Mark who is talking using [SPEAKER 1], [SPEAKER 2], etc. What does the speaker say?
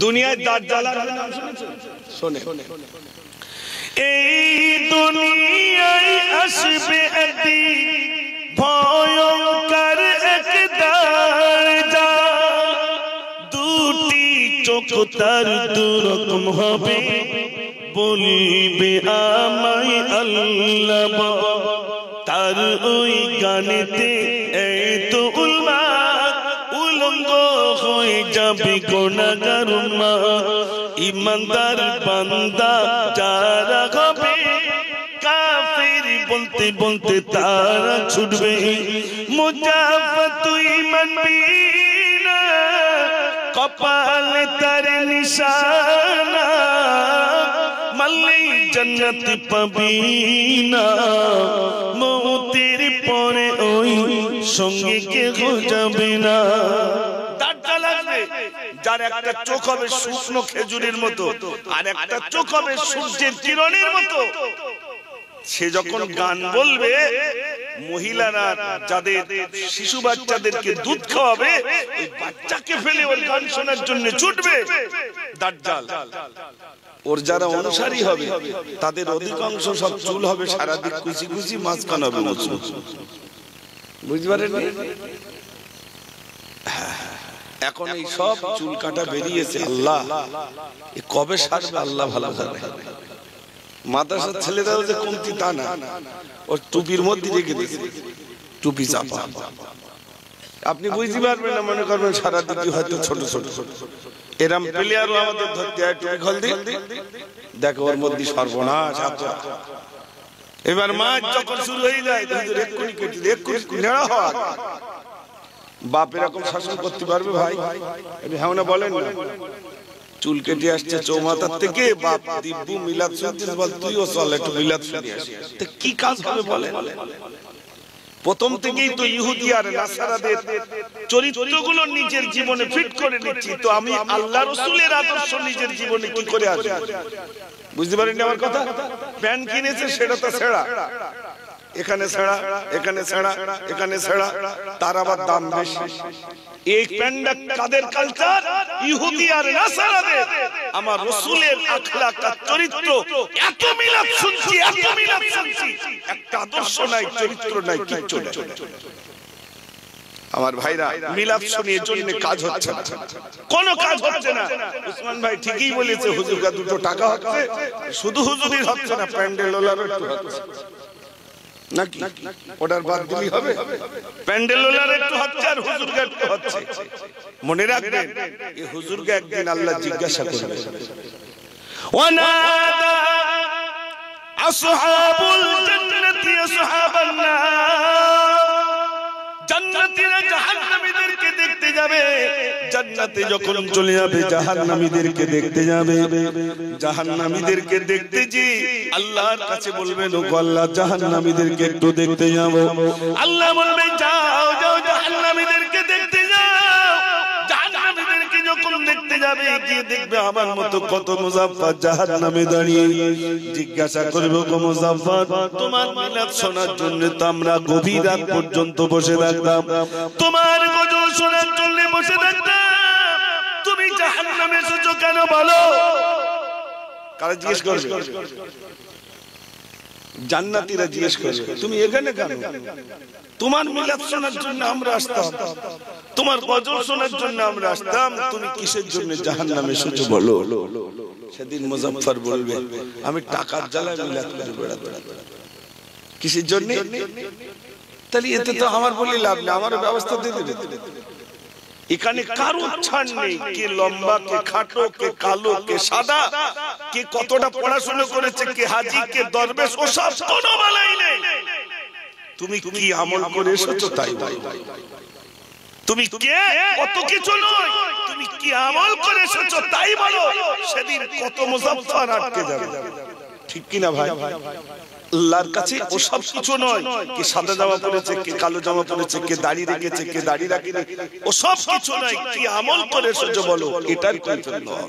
[SPEAKER 1] দুনিয়ায় দাজ্জাল নাম শুনেছেন? শোনে, এই দুনিয়ায় আসবে একদিন ভয়ঙ্কর এক দাজ্জাল, দুটি চোখ তার দুরকম হবে, বলবে আমায় আল্লাহ, তার ওই গানেতে এত উলমাত উলঙ্গ হয়ে যাবে গুনাহগার উম্মাহ। ইমানদার বান্দা যারা হবে, কাফির বলতে বলতে তারা ছুটবে। মুজাফা তুই মানবি না, কপালে তার নিশানা, মাল্লি জান্নাত পাবি না, মৌতের পরে ওই সঙ্গে কেহ যাবে না। দাজ্জাল আসবে, যার একটা চোখ হবে শুকনো খেজুরের মতো, আর একটা চোখ হবে সূর্যের কিরণের মতো। সে যখন গান বলবে, মহিলারা যাদের শিশু বাচ্চাদেরকে দুধ খাওয়াবে, ওই বাচ্চাকে ফেলে ওর গান শোনার জন্য ছুটবে দাজ্জাল। ওর যারা অনুসারী হবে তাদের অধিকাংশ সব চুল হবে সারাদিক কুচি কুচি, মাঝখান হবে মুচু। বুঝতে পারেন? এখন এই সব চুল কাটা বেরিয়েছে, আল্লাহ কবে সারবে আল্লাহ ভালো জানে। মাদ্রাসার ছেলেরাও যে কমতি তা না, ওর টুপির মধ্যে রেখে দিয়েছে, টুপি চাপা। আপনি বুঝতে পারবেন না, মনে করবেন সারাদিকে হয়তো ছোট ছোট এরম প্লেয়ারও আমাদের ধরতে হয়, টুপি খোল দি, দেখো ওর মধ্যে সর্বনাশ। এবার মাছ যখন শুরু হয়ে যায়, এক্ষুনি কেটে দিয়ে এক্ষুনি নেড়া হওয়া। বাপ এরকম শাসন করতে পারবে ভাই? হ্যাঁ না বলেন না? চুল কেটে আসছে চৌমাথার থেকে, বাপ দিব্যু মিলাদ শুনছিস, বল তুইও চল একটু মিলাদ শুনে আসি। কি কাজ হবে বলে? প্রথম থেকেই তো ইহুদি আর নাসারাদের চরিত্রগুলো নিজের জীবনে ফিট করে নিচ্ছি, তো আমি আল্লাহ রাসূলের আদর্শ নিজের জীবনে কি করে আসবে? বুঝতে পারেননি আমার কথা? প্যান্ট কিনেছে সেটা তো ছেঁড়া, এখানে ছেঁড়া, এখানে ছেঁড়া, এখানে ছেঁড়া, তার আবার দাম বেশি। এই প্যান্টটা কাদের কালচার? ইহুদি আর নাসারাদের। আমার রাসূলের আখলাক আর চরিত্র, এত মিলাদ শুনছি, এত মিলাদ শুনছি, একটা আদর্শ নাই, চরিত্র নাই, কিচ্ছু নাই। আমার ভাইরা, মিলাদ শুনিয়ে জন্য কাজ হচ্ছে না, কোনো কাজ হচ্ছে না। উসমান ভাই ঠিকই বলেছে, হুজুরগা দুটো টাকা হচ্ছে, শুধু হুজুরির হচ্ছে না, প্যান্ডেল ওলারও একটু হচ্ছে নাকি? ওটার বাদ দিলেই হবে? প্যান্ডেল ওলার একটু হচ্ছে আর হুজুরগা একটু হচ্ছে। মনে রাখবেন, এই হুজুরগা একদিন আল্লাহ জিজ্ঞাসা করবে, ওয়ানাদা আসহাবুল জান্নাতি আসহাবান নার, জান্নাতীরা জাহান্নামীদেরকে দেখতে যাবে। জান্নাতে যখন চলে যাবে, জাহান্নামীদেরকে দেখতে যাবে। জাহান্নামীদেরকে দেখতে যে আল্লাহর কাছে বলবেন, ও আল্লাহ জাহান্নামীদেরকে একটু দেখতে যাব। আল্লাহ বলবেন, যাও যাও জাহান্নামীদেরকে দেখতে যাও। জাহান্নামীদেরকে যখন দেখতে যাবে, গিয়ে দেখবে আমার মতো কত মুজাফফর জাহান্নামে দাঁড়িয়ে। জিজ্ঞাসা করবে, গো মুজাফফর, তোমার মিলাদ শোনার জন্য তো আমরা গভীর রাত পর্যন্ত বসে থাকতাম, তোমার গজল শোনার জন্য বসে থাকতাম, তুমি জাহান্নামে এসেছো কেন বলো? কারা জিজ্ঞেস করবে? জান্নাতীরা জিজ্ঞেস করবে, তুমি এখানে কেন? তোমার মিলাদ শোনার জন্য আমরা আসতাম, তোমার গজল শোনার জন্য আমরা আসতাম, তুমি কিসের জন্য জাহান্নামে এসেছো বলো? সেদিন মুজাফফর বলবে, আমি টাকার জ্বালায় মিলাদ করে বেড়াতাম। কিসের জন্য? তাহলে এতে তো আমার বলে লাভ নেই, আমার ব্যবস্থা দিয়ে দেবে। এখানে কারো ছাড় নেই, কে লম্বা, কে খাটো, কে কালো, কে সাদা, কে কতটা পড়াশোনা করেছে, কে হাজি, কে দরবেশ, ওসব কোনো বালাই নেই। তুমি কি আমল করে এসেছো তাই বলো। তুমি কে, কত কিছু নয়, তুমি কি আমল করে এসেছো তাই বলো। সেদিন কত মুজাফফর আটকে যাবে, ঠিক কিনা ভাই? আল্লাহর কাছে ওসব কিছু নয়, কে সাদা জামা পরেছে, কে কালো জামা পরেছে, কে দাড়ি রেখেছে, কে দাড়ি রাখেনি, ওসব কিছু নয়, কি আমল করে এসেছো বলো, এটার কৈফিয়ত নাও।